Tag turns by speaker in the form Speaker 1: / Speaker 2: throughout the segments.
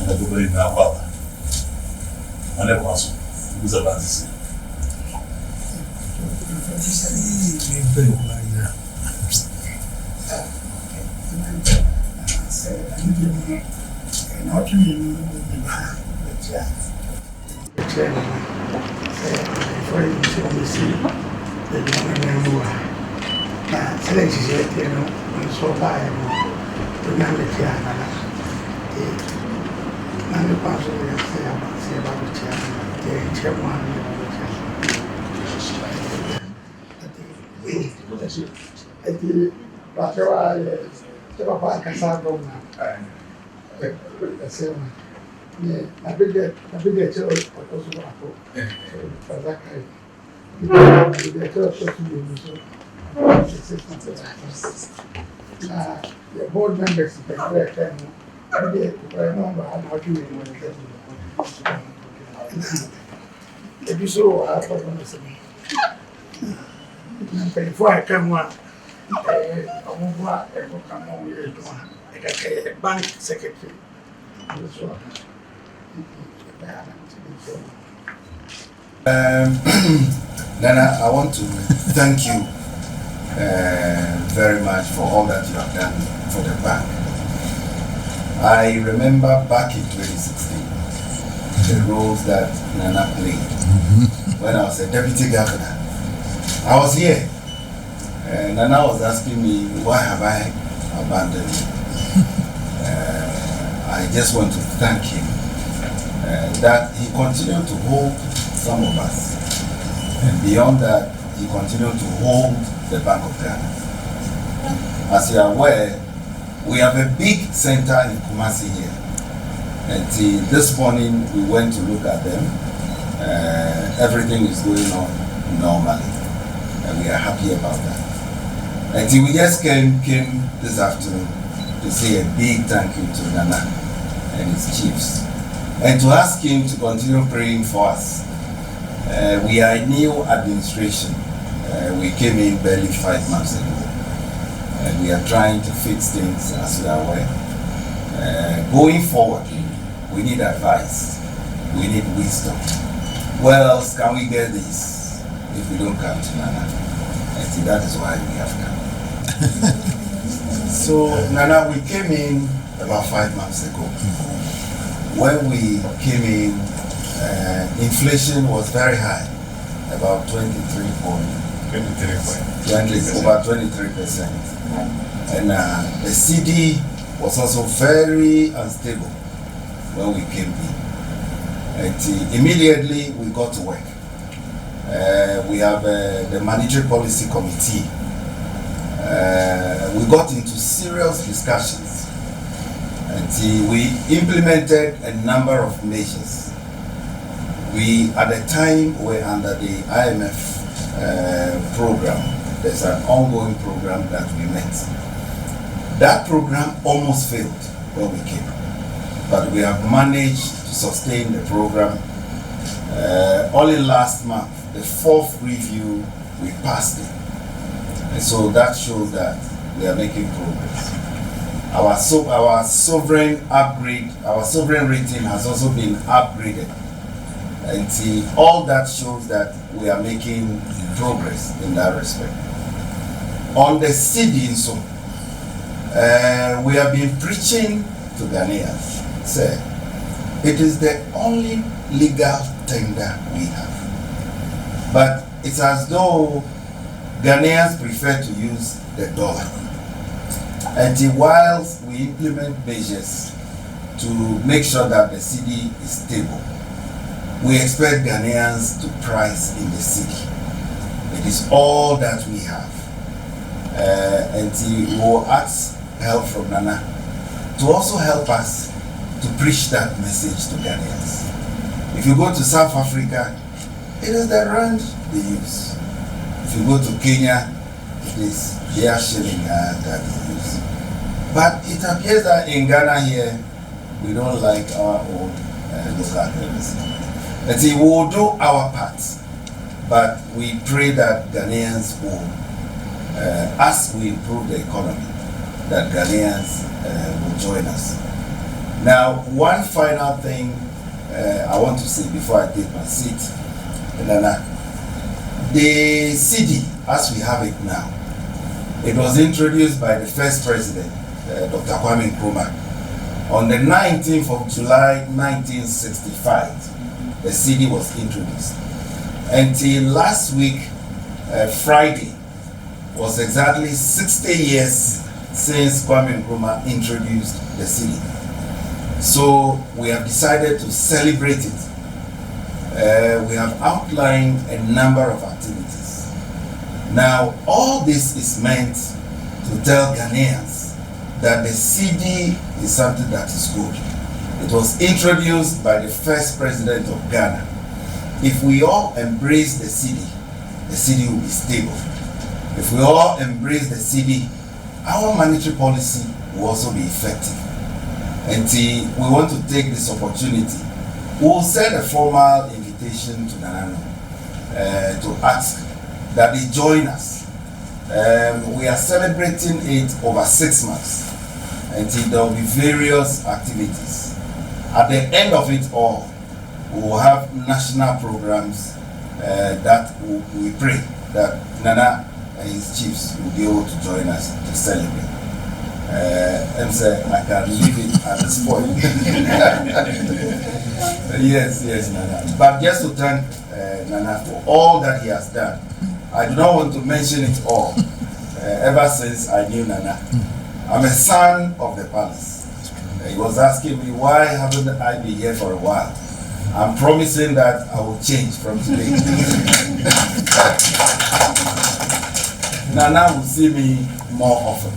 Speaker 1: everybody in Aquaba. And the council, who's about to say?
Speaker 2: The board members if you saw our performance, before I come one, a bank secretary.
Speaker 3: Nana, I want to thank you very much for all that you have done for the bank. I remember back in 2016, the roles that Nana played when I was a deputy governor. I was here. Nana was asking me, why have I abandoned you? I just want to thank him that he continued to hold some of us. And beyond that, he continued to hold the Bank of Ghana. As you are aware, we have a big center in Kumasi here. And this morning, we went to look at them. Everything is going on normally. And we are happy about that. And we just came this afternoon to say a big thank you to Nana and his chiefs. And to ask him to continue praying for us. We are a new administration. We came in barely 5 months ago. And we are trying to fix things as we are aware. Going forward, we need advice. We need wisdom. Where else can we get this if we don't come to Nana? I think that is why we have come. So, Nana, we came in about 5 months ago. When we came in, inflation was very high, about 23%. And the CD was also very unstable when we came in. And immediately we got to work. We have the Monetary Policy Committee. We got into serious discussions and we implemented a number of measures. We, at the time, were under the IMF program. There's an ongoing program that we met. That program almost failed when we came, but we have managed to sustain the program. Only last month, the 4th review, we passed it. And so that shows that we are making progress. Our sovereign upgrade, our sovereign rating has also been upgraded. And all that shows that we are making progress in that respect. On the CD, so we have been preaching to Ghanaians. Say, it is the only legal tender we have. But it's as though Ghanaians prefer to use the dollar. And whilst we implement measures to make sure that the CD is stable, we expect Ghanaians to price in the city. It is all that we have. And we will ask help from Nana to also help us to preach that message to Ghanaians. If you go to South Africa, it is the rand they use. If you go to Kenya, it is their shilling that they use. But it appears that in Ghana here, we don't like our own local currency. And we will do our part, but we pray that Ghanaians will, as we improve the economy, that Ghanaians will join us. Now, one final thing I want to say before I take my seat, Nana, the CD, as we have it now, it was introduced by the first president, Dr. Kwame Nkrumah, on the 19th of July 1965. The CD was introduced. Until last week, Friday, was exactly 60 years since Kwame Nkrumah introduced the CD. So we have decided to celebrate it. We have outlined a number of activities. Now, all this is meant to tell Ghanaians that the CD is something that is good. It was introduced by the first president of Ghana. If we all embrace the CD will be stable. If we all embrace the CD, our monetary policy will also be effective. And we want to take this opportunity. We will send a formal invitation to Nanano to ask that they join us. We are celebrating it over 6 months. And there will be various activities. At the end of it all, we will have national programs that we pray that Nana and his chiefs will be able to join us to celebrate. And say I can leave it at this point. Yes, Nana. But just to thank Nana for all that he has done. I do not want to mention it all. Ever since I knew Nana, I'm a son of the palace. He was asking me, why haven't I been here for a while? I'm promising that I will change from today. Nana will see me more often.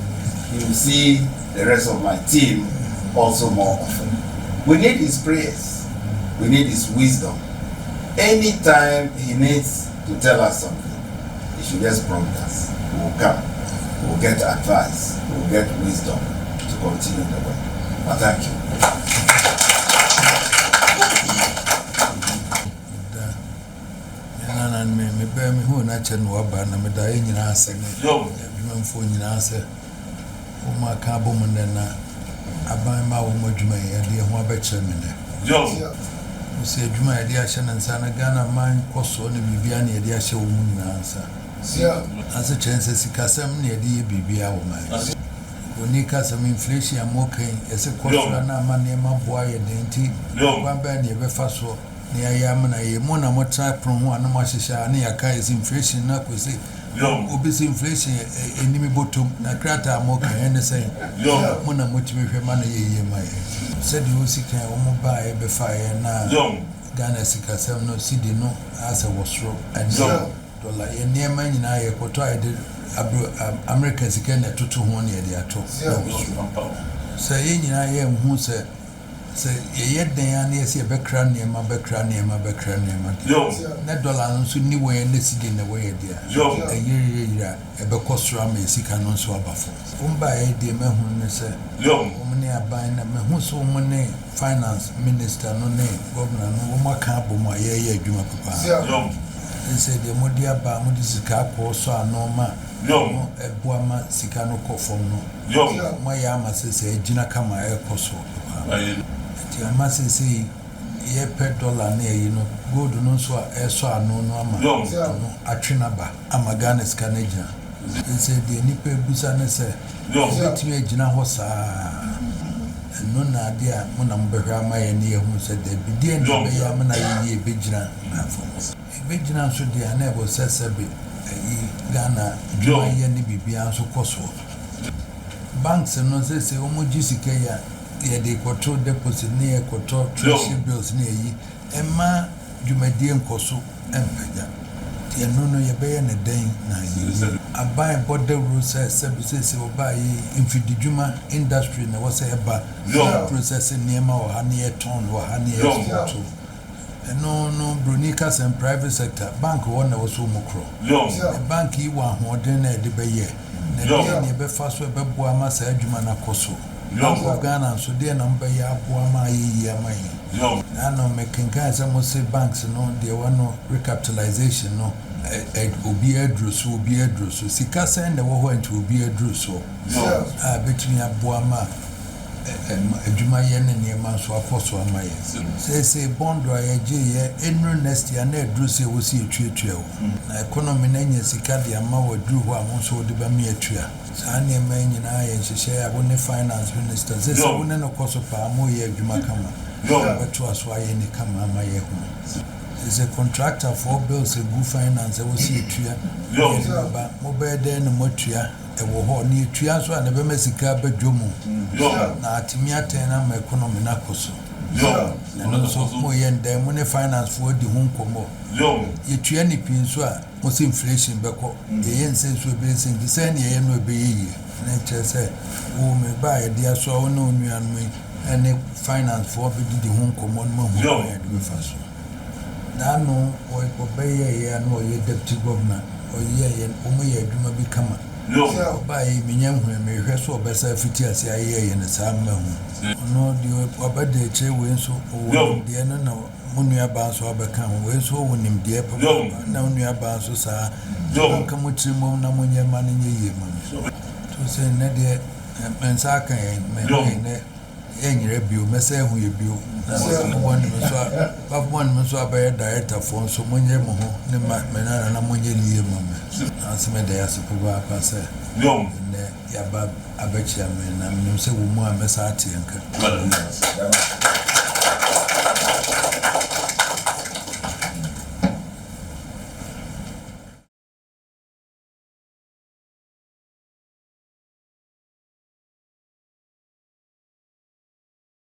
Speaker 3: He will see the rest of my team also more often. We need his prayers. We need his wisdom. Anytime he needs to tell us something, he should just prompt us. We will come. We will get advice. We will get wisdom to continue the work. But thank you.
Speaker 4: Me bear me who not chen waba na me da nyina ase ne adwumamfo nyina ase wo ma ka bom na aban ma wo madwuma ye de ho abekye me ne wo se adwuma ye de ahye na nsa na Ghana man koso ne bibia ne ye de ahye wo mu nyina nsa ase chance sikasem ne ye de ye bibia wo man oni kasem inflation amokan ese koso na amane ma boa ye de nti kwa ba ne be fa so ne ayamna ye mo na mo tra pro ho ana mo hyehyɛ ne yaka is inflation na ko se obisi inflation enimi bottom na krata mo kan ne say mo na mo timi hwɛ ma na ye ma ye said you sika wo mo ba e be fa ye na Ghana sika sem no cedi no as a wasro and dollar ye niema nyina ye koto ide America sika na tutu ho ne ye de ato say ye nyina ye hu say ye den na ye bekra niema na dollar nso ni we na cedi na we dia ye e be kosoro ma sika no nso abafo umba ye de mahu ne se omne aban na mahu so omne finance minister no ne governor no wo maka abomo ye adwuma papa say de modia ba modi sika ko so anoma ebuama sika no kofom no mo ya ma se ejina kama e koso papa ti ama se ye per dollar na yi no gold no so so anu no ama no atwena ba ama Ghana sika na gina say de nipa ebusa ne se betimi agina ho saa no na de a mo na mbehwa ama ye ne hu se de bidie ne be ya me na ye begina afo begina so de na ebo sesebe Ghana dwuma ye ne bibia so koso banks no se o mo jisika ya ye de control deposit ne control treasury bills ne yi emma dwumadie nkoso empaja ye no ye be ye ne den na yi abai border rules se oba yi infidijuma industry na wose eba processing niema o ha ne ton o ha ne to no bronika and private sector bank one na was so mokro bank yi wa hoden na de be ye na de be fa so be boa ma sa adwuma na koso Ghana so de na mba ya boa ma yi amai na no mekenka se mo se banks no de one recapitalization no obi adru so sika sen na wo ho anti obi adru so betumi aboa ma adwuma yɛ ne nneɛma nso akɔ so ama yɛ sɛ bɔndɔ a yɛgye yɛ ɛnuru next year na ɛduru sɛ wɔsi etuatua wo na economy na nya sika de ama wɔduru hɔ a mo nso wɔde ba mi atua saa nneɛma nyinaa yɛ nhyehyɛ a wo ne finance minister sɛ wo ne no kɔ so paa mo yɛ adwuma kama bɛto aso ayɛ ne kama ama yɛ ho is a contractor for bills a good finance I will see a tria mobile then motua a war near tria so and never messika bedroom na timia tena my economy nakoso and also more yen then money finance for the home como you tria any pin so most inflation beko yen sense will be saying the same year no be ye nature say oh me buy a dear so no new and me any finance for the home como no first Nano or obey and or ye deputy governor or ye and only a dreamer become by Minyam when may rest or better fitias in the summer. No, the Obade Che wins so the end of Munia Bans or become ways so when him dear now near Bans, sir. Don't come with you, Namunia man in ye, to say Nadia and Saka and any review, Messa, who you build. One was a bear director for so many more, the Manana and Amonia Yamma. Answer me there, Superba Passa. No, Yabab, I bet you, and I'm no say more Messati.